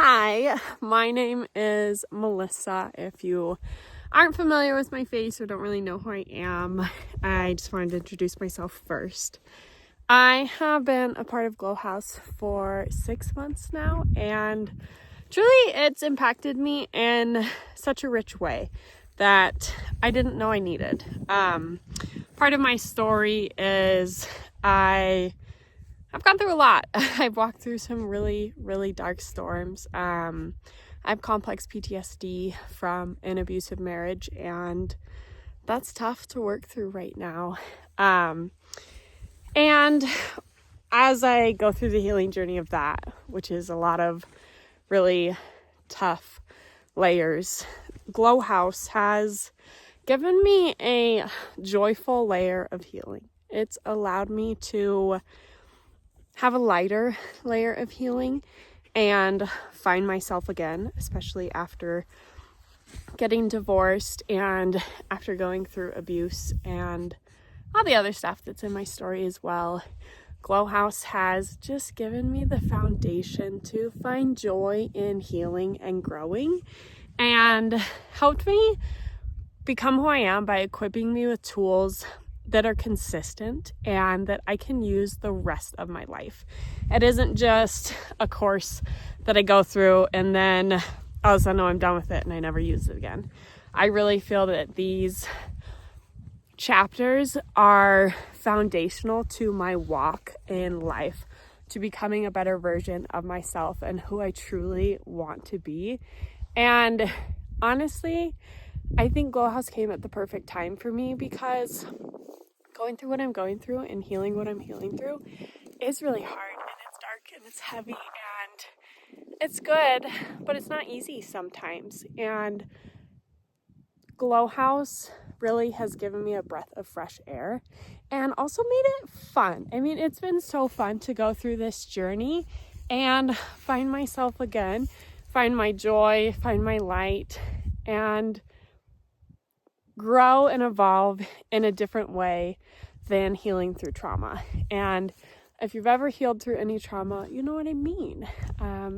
Hi, my name is Melissa. If you aren't familiar with my face or don't really know who I am, I just wanted to introduce myself first. I have been a part of Glow House for 6 months now, and truly it's impacted me in such a rich way that I didn't know I needed. Part of my story is I've gone through a lot. I've walked through some really, really dark storms. I have complex PTSD from an abusive marriage, and that's tough to work through right now. And as I go through the healing journey of that, which is a lot of really tough layers, Glow House has given me a joyful layer of healing. It's allowed me to have a lighter layer of healing and find myself again, especially after getting divorced and after going through abuse and all the other stuff that's in my story as well. Glow House has just given me the foundation to find joy in healing and growing, and helped me become who I am by equipping me with tools that are consistent and that I can use the rest of my life. It isn't just a course that I go through and then all of a sudden, I'm done with it and I never use it again. I really feel that these chapters are foundational to my walk in life, to becoming a better version of myself and who I truly want to be. And honestly, I think Glow House came at the perfect time for me, because going through what I'm going through and healing what I'm healing through is really hard, and it's dark and it's heavy and it's good, but it's not easy sometimes. And Glow House really has given me a breath of fresh air and also made it fun. I mean, it's been so fun to go through this journey and find myself again, find my joy, find my light, and grow and evolve in a different way than healing through trauma. And if you've ever healed through any trauma, you know what I mean.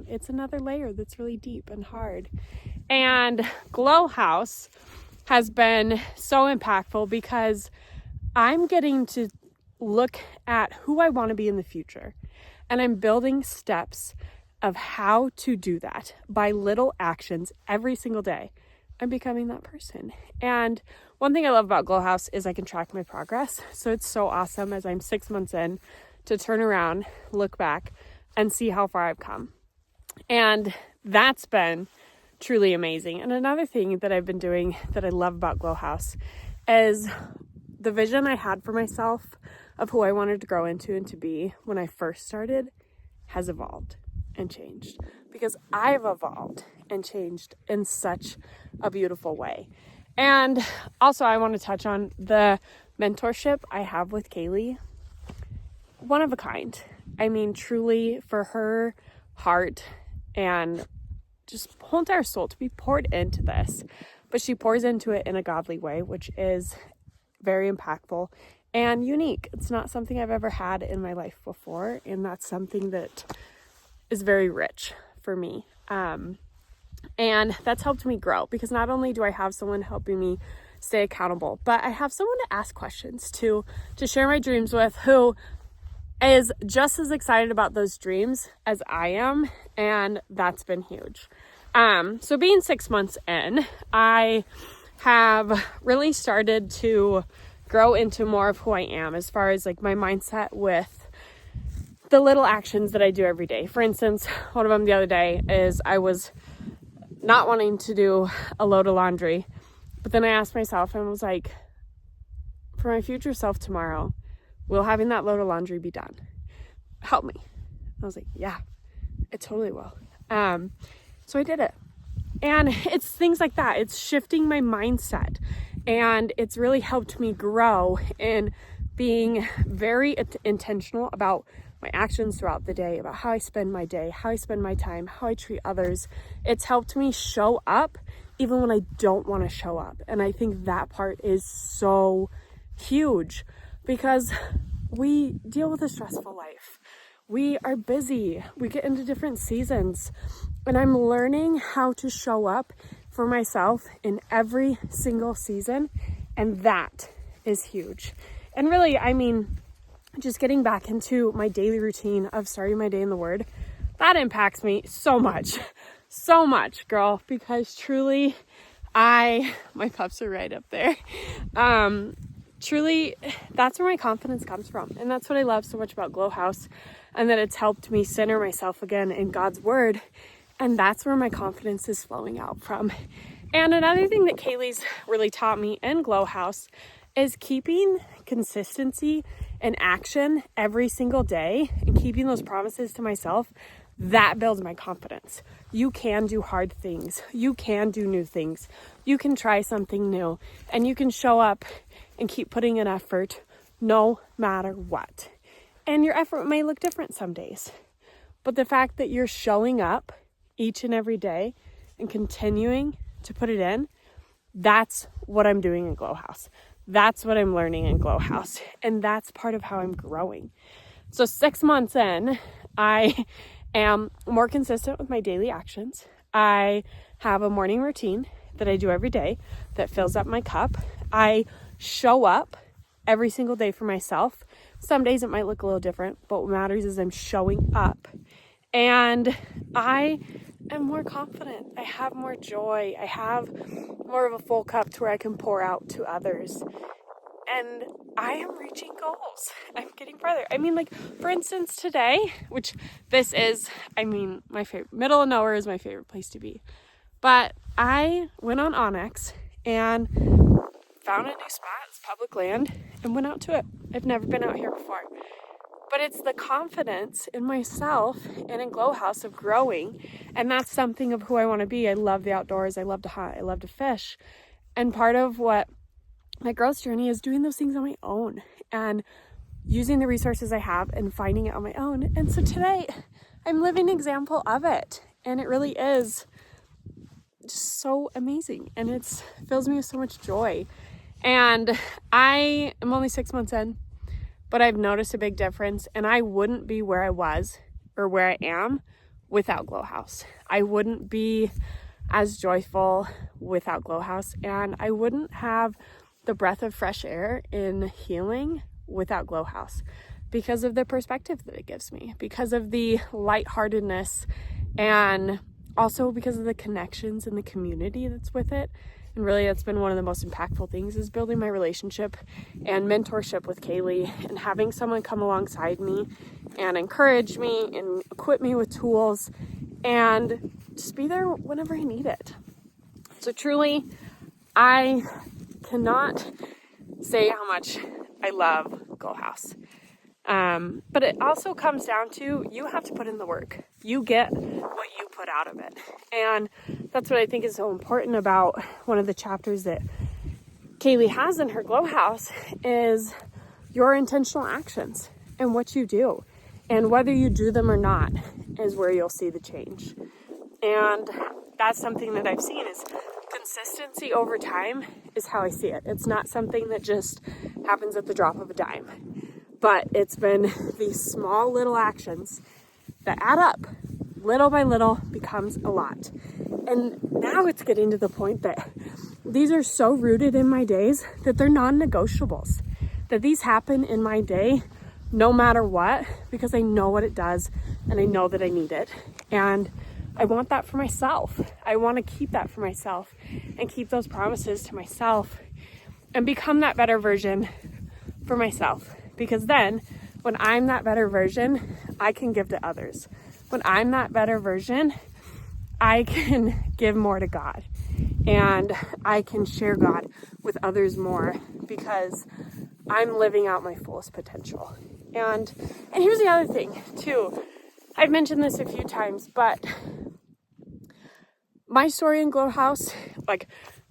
It's another layer that's really deep and hard. And Glow House has been so impactful because I'm getting to look at who I want to be in the future. And I'm building steps of how to do that by little actions every single day. I'm becoming that person. And one thing I love about Glow House is I can track my progress. So it's so awesome as I'm 6 months in to turn around, look back, and see how far I've come. And that's been truly amazing. And another thing that I've been doing that I love about Glow House is the vision I had for myself of who I wanted to grow into and to be when I first started has evolved and changed, because I've evolved and changed in such a beautiful way. And also I want to touch on the mentorship I have with Kaylee. One of a kind. I mean, truly, for her heart and just whole entire soul to be poured into this, but she pours into it in a godly way, which is very impactful and unique. It's not something I've ever had in my life before, and that's something that is very rich for me. And that's helped me grow, because not only do I have someone helping me stay accountable, but I have someone to ask questions to share my dreams with, who is just as excited about those dreams as I am. And that's been huge. So being 6 months in, I have really started to grow into more of who I am as far as like my mindset with the little actions that I do every day. For instance, one of them the other day is I was not wanting to do a load of laundry, but then I asked myself and was like, for my future self tomorrow, will having that load of laundry be done? Help me. I was like, yeah, it totally will. So I did it. And it's things like that. It's shifting my mindset, and it's really helped me grow in being very intentional about my actions throughout the day, about how I spend my day, how I spend my time, how I treat others. It's helped me show up even when I don't want to show up. And I think that part is so huge, because we deal with a stressful life. We are busy. We get into different seasons. And I'm learning how to show up for myself in every single season. And that is huge. And really, I mean, just getting back into my daily routine of starting my day in the Word, that impacts me so much, girl, because truly my pups are right up there. Truly, that's where my confidence comes from. And that's what I love so much about Glow House, and that it's helped me center myself again in God's Word. And that's where my confidence is flowing out from. And another thing that Kaylee's really taught me in Glow House is keeping consistency and action every single day and keeping those promises to myself. That builds my confidence. You can do hard things. You can do new things. You can try something new, and you can show up and keep putting in effort no matter what. And your effort may look different some days, but the fact that you're showing up each and every day and continuing to put it in, that's what I'm doing in Glow House. That's what I'm learning in Glow House. And that's part of how I'm growing. So 6 months in, I am more consistent with my daily actions. I have a morning routine that I do every day that fills up my cup. I show up every single day for myself. Some days it might look a little different, but what matters is I'm showing up. And I am more confident. I have more joy. I have more of a full cup to where I can pour out to others. And I am reaching goals. I'm getting farther. I mean, like, for instance, today, which this is, I mean, my favorite, middle of nowhere is my favorite place to be. But I went on Onyx and found a new spot. It's public land, and went out to it. I've never been out here before. But it's the confidence in myself and in Glow House of growing. And that's something of who I want to be. I love the outdoors. I love to hunt. I love to fish. And part of what my growth journey is doing those things on my own and using the resources I have and finding it on my own. And so today I'm living an example of it. And it really is just so amazing. And it fills me with so much joy. And I am only 6 months in, but I've noticed a big difference, and I wouldn't be where I was or where I am without Glow House. I wouldn't be as joyful without Glow House, and I wouldn't have the breath of fresh air in healing without Glow House, because of the perspective that it gives me, because of the lightheartedness, and also because of the connections and the community that's with it. And really, that's been one of the most impactful things, is building my relationship and mentorship with Kaylee, and having someone come alongside me and encourage me and equip me with tools and just be there whenever I need it. So truly, I cannot say how much I love Glow House. But it also comes down to, you have to put in the work. You get what you put out of it. And that's what I think is so important about one of the chapters that Kaylee has in her Glow House, is your intentional actions and what you do. And whether you do them or not is where you'll see the change. And that's something that I've seen, is consistency over time is how I see it. It's not something that just happens at the drop of a dime. But it's been these small little actions that add up. Little by little becomes a lot. And now it's getting to the point that these are so rooted in my days that they're non-negotiables. That these happen in my day no matter what, because I know what it does and I know that I need it. And I want that for myself. I want to keep that for myself and keep those promises to myself and become that better version for myself. Because then, when I'm that better version, I can give to others. When I'm that better version, I can give more to God. And I can share God with others more, because I'm living out my fullest potential. And here's the other thing, too. I've mentioned this a few times, but my story in Glow House, like,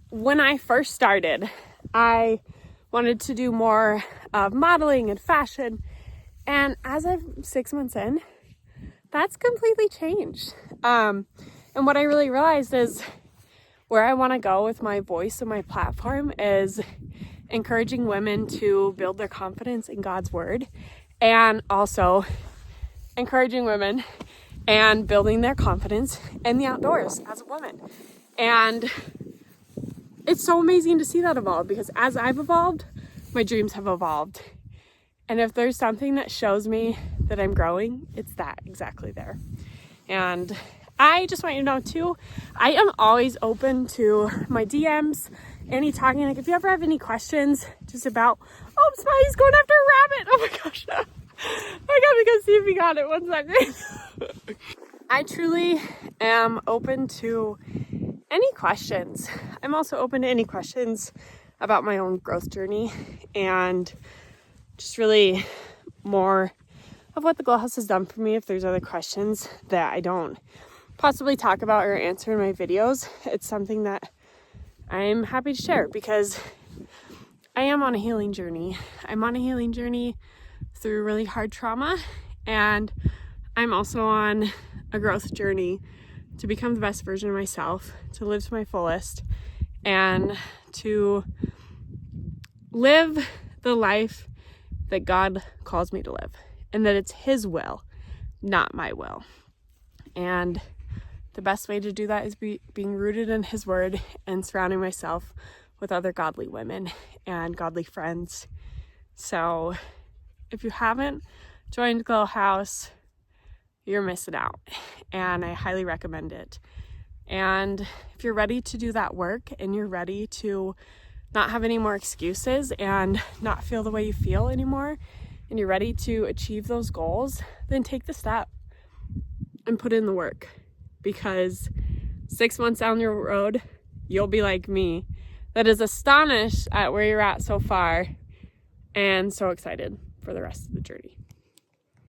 when I first started, I wanted to do more of modeling and fashion. And as I'm 6 months in, that's completely changed. And what I really realized is where I want to go with my voice and my platform is encouraging women to build their confidence in God's word, and also encouraging women and building their confidence in the outdoors as a woman. And it's so amazing to see that evolve, because as I've evolved, my dreams have evolved. And if there's something that shows me that I'm growing, it's that exactly there. And I just want you to know too, I am always open to my DMs, any talking. Like if you ever have any questions just about, oh, Spotty's going after a rabbit. Oh my gosh. I gotta go see if he got it. 1 second. I truly am open to any questions. I'm also open to any questions about my own growth journey and just really more of what the Glow House has done for me. If there's other questions that I don't possibly talk about or answer in my videos, it's something that I'm happy to share, because I am on a healing journey. I'm on a healing journey through really hard trauma, and I'm also on a growth journey to become the best version of myself, to live to my fullest, and to live the life that God calls me to live, and that it's His will, not my will. And the best way to do that is being rooted in His word and surrounding myself with other godly women and godly friends. So if you haven't joined Glow House, you're missing out, and I highly recommend it. And if you're ready to do that work, and you're ready to not have any more excuses and not feel the way you feel anymore, and you're ready to achieve those goals, then take the step and put in the work, because 6 months down your road, you'll be like me, that is astonished at where you're at so far and so excited for the rest of the journey.